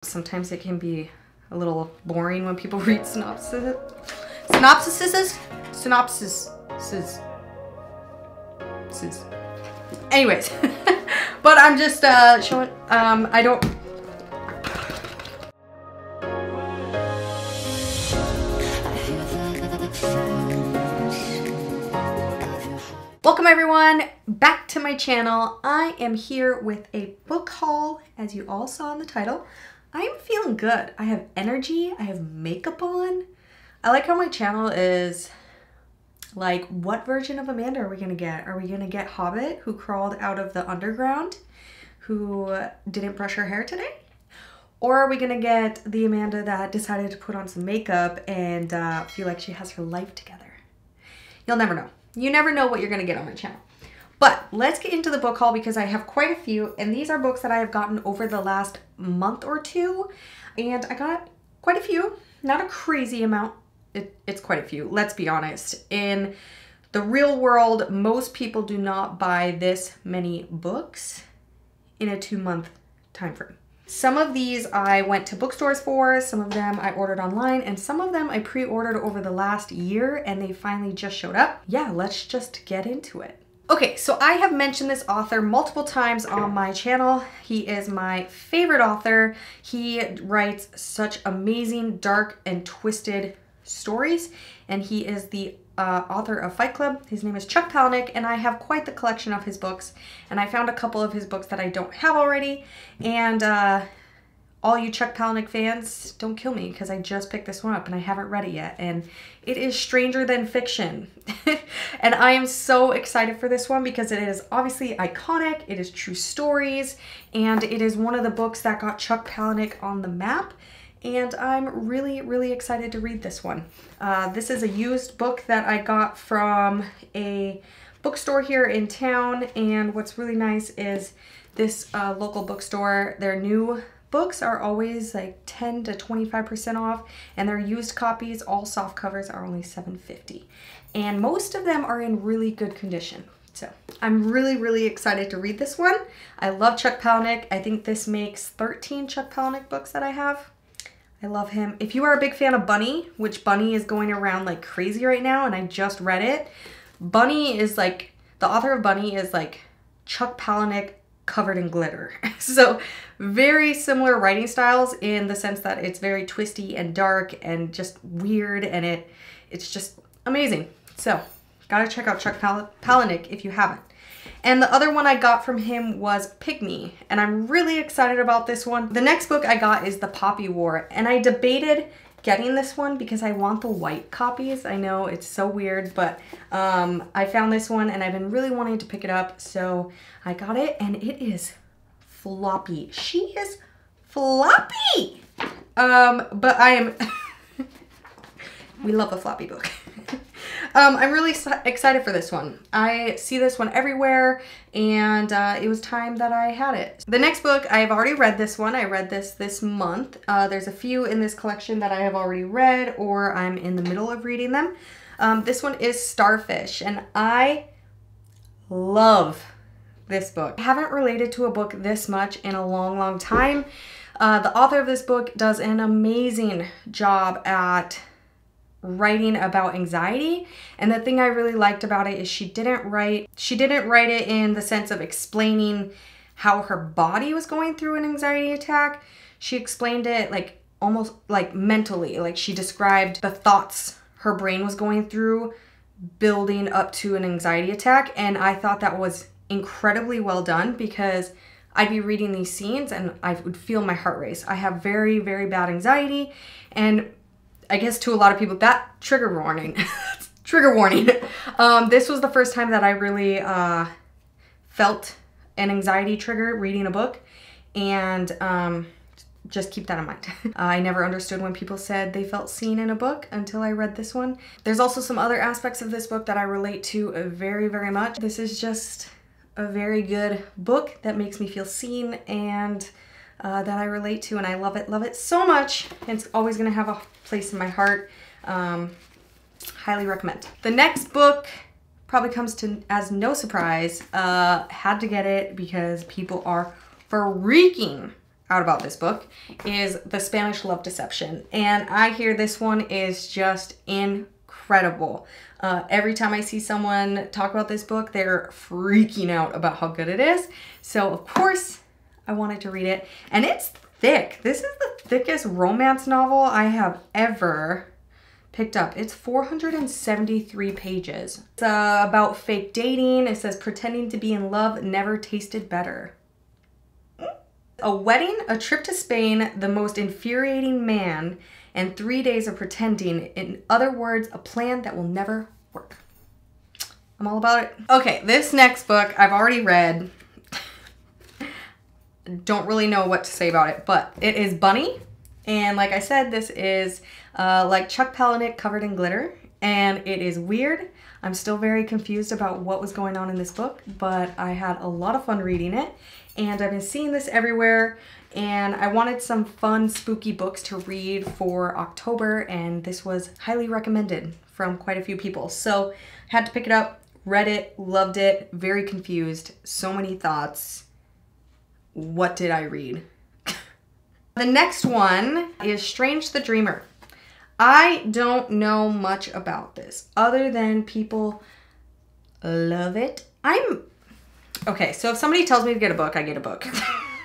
Sometimes it can be a little boring when people read synopsis. Synopsises? Anyways, but I'm just showing, I don't... Welcome everyone back to my channel. I am here with a book haul, as you all saw in the title. I am feeling good. I have energy, I have makeup on. I like how my channel is like, what version of Amanda are we gonna get? Are we gonna get Hobbit, who crawled out of the underground, who didn't brush her hair today? Or are we gonna get the Amanda that decided to put on some makeup and feel like she has her life together? You'll never know. You never know what you're gonna get on my channel. But let's get into the book haul because I have quite a few, and these are books that I have gotten over the last month or two, and I got quite a few, not a crazy amount. It's quite a few, let's be honest. In the real world, most people do not buy this many books in a 2-month time frame. Some of these I went to bookstores for, some of them I ordered online, and some of them I pre-ordered over the last year and they finally just showed up. Yeah, let's just get into it. Okay, so I have mentioned this author multiple times on my channel. He is my favorite author. He writes such amazing, dark, and twisted stories, and he is the author of Fight Club. His name is Chuck Palahniuk, and I have quite the collection of his books, and I found a couple of his books that I don't have already, and all you Chuck Palahniuk fans, don't kill me because I just picked this one up and I haven't read it yet, and it is stranger than fiction. And I am so excited for this one because it is obviously iconic, it is true stories, and it is one of the books that got Chuck Palahniuk on the map, and I'm really, really excited to read this one. This is a used book that I got from a bookstore here in town, and what's really nice is this local bookstore, their new books are always like 10 to 25% off, and their used copies, all soft covers, are only $7.50. And most of them are in really good condition. So I'm really, really excited to read this one. I love Chuck Palahniuk. I think this makes 13 Chuck Palahniuk books that I have. I love him. If you are a big fan of Bunny, which Bunny is going around like crazy right now, and I just read it, Bunny is like, the author of Bunny is like Chuck Palahniuk covered in glitter. So very similar writing styles in the sense that it's very twisty and dark and just weird, and it's just amazing. So gotta check out Chuck Palahniuk if you haven't. And the other one I got from him was Pygmy, and I'm really excited about this one. The next book I got is The Poppy War, and I debated getting this one because I want the white copies. I know it's so weird, but I found this one and I've been really wanting to pick it up, so I got it, and it is floppy. She is floppy! But I am... We love a floppy book. I'm really excited for this one. I see this one everywhere, and it was time that I had it. The next book, I've already read this one. I read this month. There's a few in this collection that I have already read, or I'm in the middle of reading them. This one is Starfish, and I love this book. I haven't related to a book this much in a long, long time. The author of this book does an amazing job at writing about anxiety, and the thing I really liked about it is she didn't write it in the sense of explaining how her body was going through an anxiety attack. She explained it like almost like mentally, like she described the thoughts her brain was going through building up to an anxiety attack, and I thought that was incredibly well done because I'd be reading these scenes and I would feel my heart race. I have very, very bad anxiety, and I guess to a lot of people, that trigger warning, trigger warning. This was the first time that I really felt an anxiety trigger reading a book, and just keep that in mind. I never understood when people said they felt seen in a book until I read this one. There's also some other aspects of this book that I relate to very, very much. This is just a very good book that makes me feel seen and that I relate to, and I love it so much. It's always gonna have a place in my heart. Highly recommend. The next book probably comes to as no surprise. Had to get it because people are freaking out about this book is The Spanish Love Deception. And I hear this one is just incredible. Every time I see someone talk about this book, they're freaking out about how good it is. So of course I wanted to read it, and it's thick. This is the thickest romance novel I have ever picked up. It's 473 pages. It's about fake dating. It says pretending to be in love never tasted better. A wedding, a trip to Spain, the most infuriating man, and 3 days of pretending. In other words, a plan that will never work. I'm all about it. Okay, this next book I've already read. Don't really know what to say about it, but it is Bunny. And like I said, this is like Chuck Palahniuk covered in glitter, and it is weird. I'm still very confused about what was going on in this book, but I had a lot of fun reading it, and I've been seeing this everywhere, and I wanted some fun, spooky books to read for October, and this was highly recommended from quite a few people. So had to pick it up, read it, loved it, very confused, so many thoughts. What did I read? The next one is Strange the Dreamer. I don't know much about this other than people love it. Okay, so if somebody tells me to get a book, I get a book.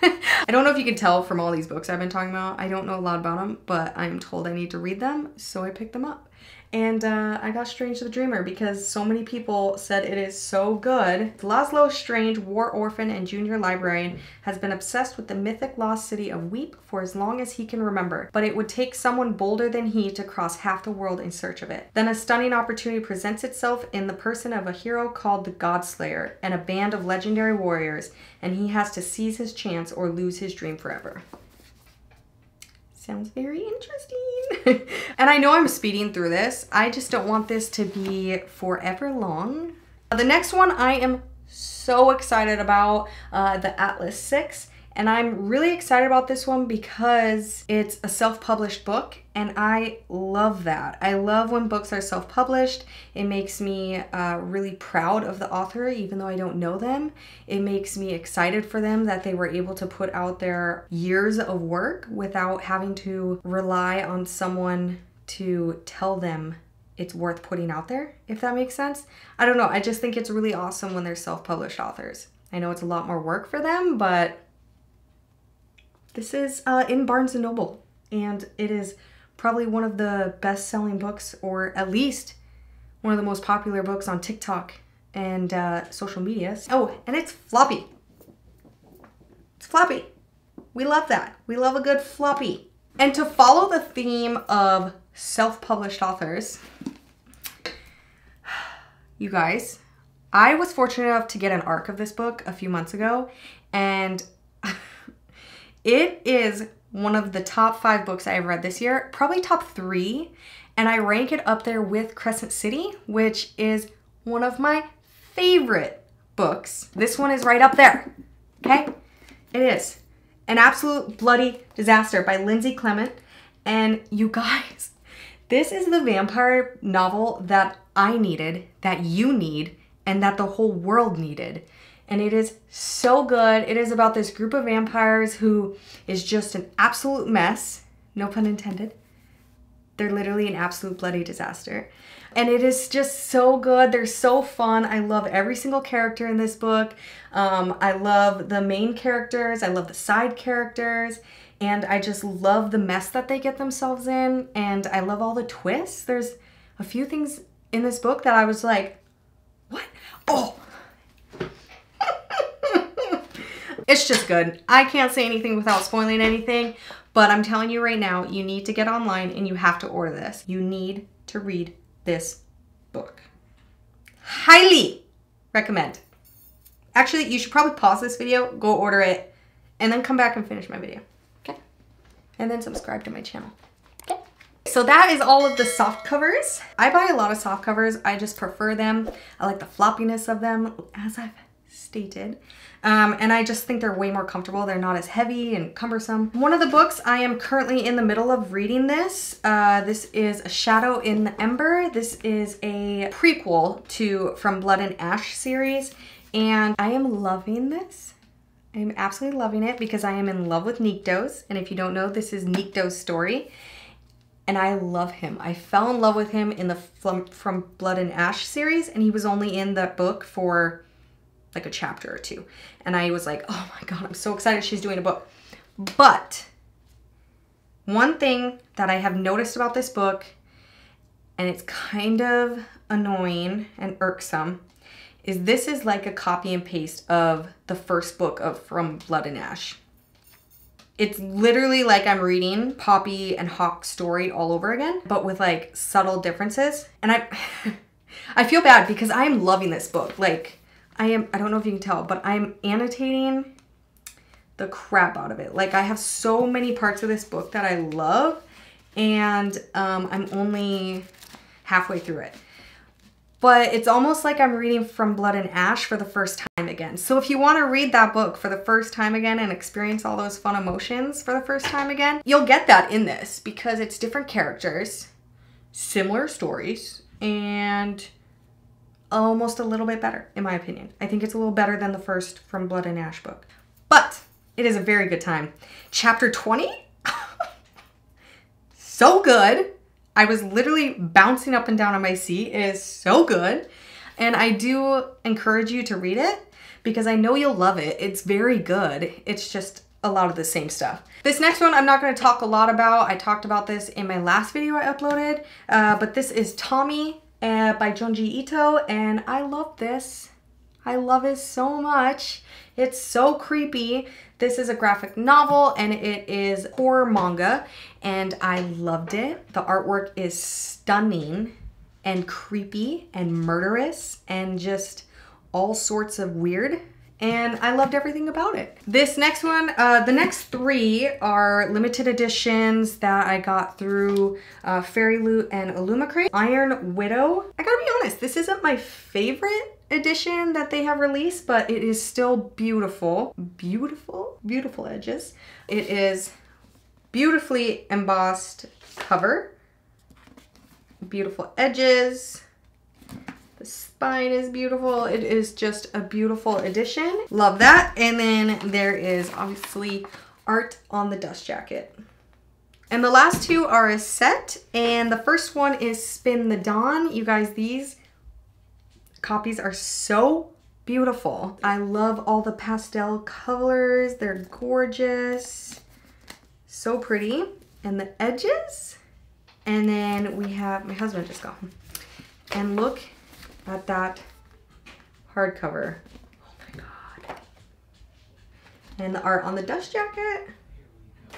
I don't know if you can tell from all these books I've been talking about. I don't know a lot about them, but I'm told I need to read them, so I picked them up. And I got Strange the Dreamer because so many people said it is so good. Laszlo Strange, war orphan and junior librarian, has been obsessed with the mythic lost city of Weep for as long as he can remember, but it would take someone bolder than he to cross half the world in search of it. Then a stunning opportunity presents itself in the person of a hero called the Godslayer and a band of legendary warriors, and he has to seize his chance or lose his dream forever. Sounds very interesting. And I know I'm speeding through this. I just don't want this to be forever long. The next one I am so excited about, the Atlas 6. And I'm really excited about this one because it's a self-published book, and I love that. I love when books are self-published. It makes me really proud of the author, even though I don't know them. It makes me excited for them that they were able to put out their years of work without having to rely on someone to tell them it's worth putting out there, if that makes sense. I don't know. I just think it's really awesome when they're self-published authors. I know it's a lot more work for them, but this is in Barnes & Noble, and it is probably one of the best-selling books, or at least one of the most popular books on TikTok and social media. Oh, and it's floppy. It's floppy. We love that. We love a good floppy. And to follow the theme of self-published authors, you guys, I was fortunate enough to get an ARC of this book a few months ago, and it is one of the top 5 books I've read this year, probably top 3, and I rank it up there with Crescent City, which is one of my favorite books. This one is right up there, okay? It is An Absolute Bloody Disaster by Lindsey Clement, and you guys, this is the vampire novel that I needed, that you need, and that the whole world needed. And it is so good. It is about this group of vampires who is just an absolute mess. No pun intended. They're literally an absolute bloody disaster. And it is just so good. They're so fun. I love every single character in this book. I love the main characters. I love the side characters. And I just love the mess that they get themselves in. And I love all the twists. There's a few things in this book that I was like, what? Oh! It's just good. I can't say anything without spoiling anything, but I'm telling you right now, you need to get online and you have to order this. You need to read this book. Highly recommend. Actually, you should probably pause this video, go order it, and then come back and finish my video, okay? And then subscribe to my channel, okay? So that is all of the soft covers. I buy a lot of soft covers. I just prefer them. I like the floppiness of them, as I've stated. And I just think they're way more comfortable. They're not as heavy and cumbersome. One of the books, I am currently in the middle of reading this. This is A Shadow in the Ember. This is a prequel to From Blood and Ash series, and I am loving this. I'm absolutely loving it because I am in love with Niktos. And if you don't know, this is Niktos' story. And I love him. I fell in love with him in the From Blood and Ash series. And he was only in that book for like a chapter or two. And I was like, oh my God, I'm so excited she's doing a book. But one thing that I have noticed about this book, and it's kind of annoying and irksome, is this is like a copy and paste of the first book of From Blood and Ash. It's literally like I'm reading Poppy and Hawk's story all over again, but with like subtle differences. And I feel bad because I am loving this book. Like I don't know if you can tell, but I'm annotating the crap out of it. Like I have so many parts of this book that I love, and I'm only halfway through it. But it's almost like I'm reading From Blood and Ash for the first time again. So if you want to read that book for the first time again and experience all those fun emotions for the first time again, you'll get that in this because it's different characters, similar stories, and almost a little bit better, in my opinion. I think it's a little better than the first From Blood and Ash book. But it is a very good time. Chapter 20? So good. I was literally bouncing up and down on my seat. It is so good. And I do encourage you to read it because I know you'll love it. It's very good. It's just a lot of the same stuff. This next one I'm not going to talk a lot about. I talked about this in my last video I uploaded. But this is Tommy by Junji Ito. And I love this. I love it so much. It's so creepy. This is a graphic novel and it is horror manga and I loved it. The artwork is stunning and creepy and murderous and just all sorts of weird, and I loved everything about it. This next one, the next three are limited editions that I got through Fairy Loot and Illumicrate. Iron Widow. I gotta be honest, this isn't my favorite edition that they have released, but it is still beautiful. Beautiful edges. It is beautifully embossed cover. Beautiful edges. The spine is beautiful. It is just a beautiful edition. Love that. And then there is obviously art on the dust jacket. And the last two are a set. And the first one is Spin the Dawn. You guys, these copies are so beautiful. I love all the pastel colors. They're gorgeous. So pretty. And the edges. And then we have, my husband just got home. And look at that hardcover. Oh my God. And the art on the dust jacket.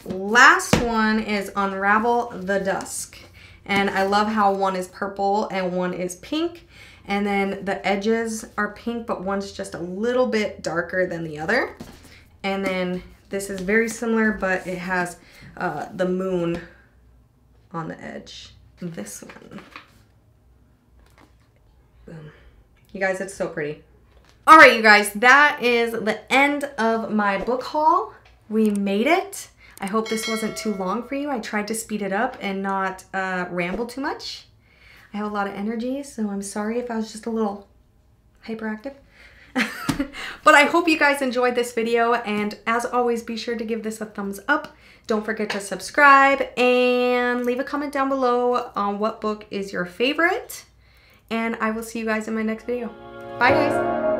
Last one is Unravel the Dusk. And I love how one is purple and one is pink. And then the edges are pink, but one's just a little bit darker than the other. And then this is very similar, but it has the moon on the edge. This one. Boom. You guys, it's so pretty. All right, you guys, that is the end of my book haul. We made it. I hope this wasn't too long for you. I tried to speed it up and not ramble too much. I have a lot of energy, so I'm sorry if I was just a little hyperactive. But I hope you guys enjoyed this video, and as always, be sure to give this a thumbs up. Don't forget to subscribe and leave a comment down below on what book is your favorite. And I will see you guys in my next video. Bye, guys.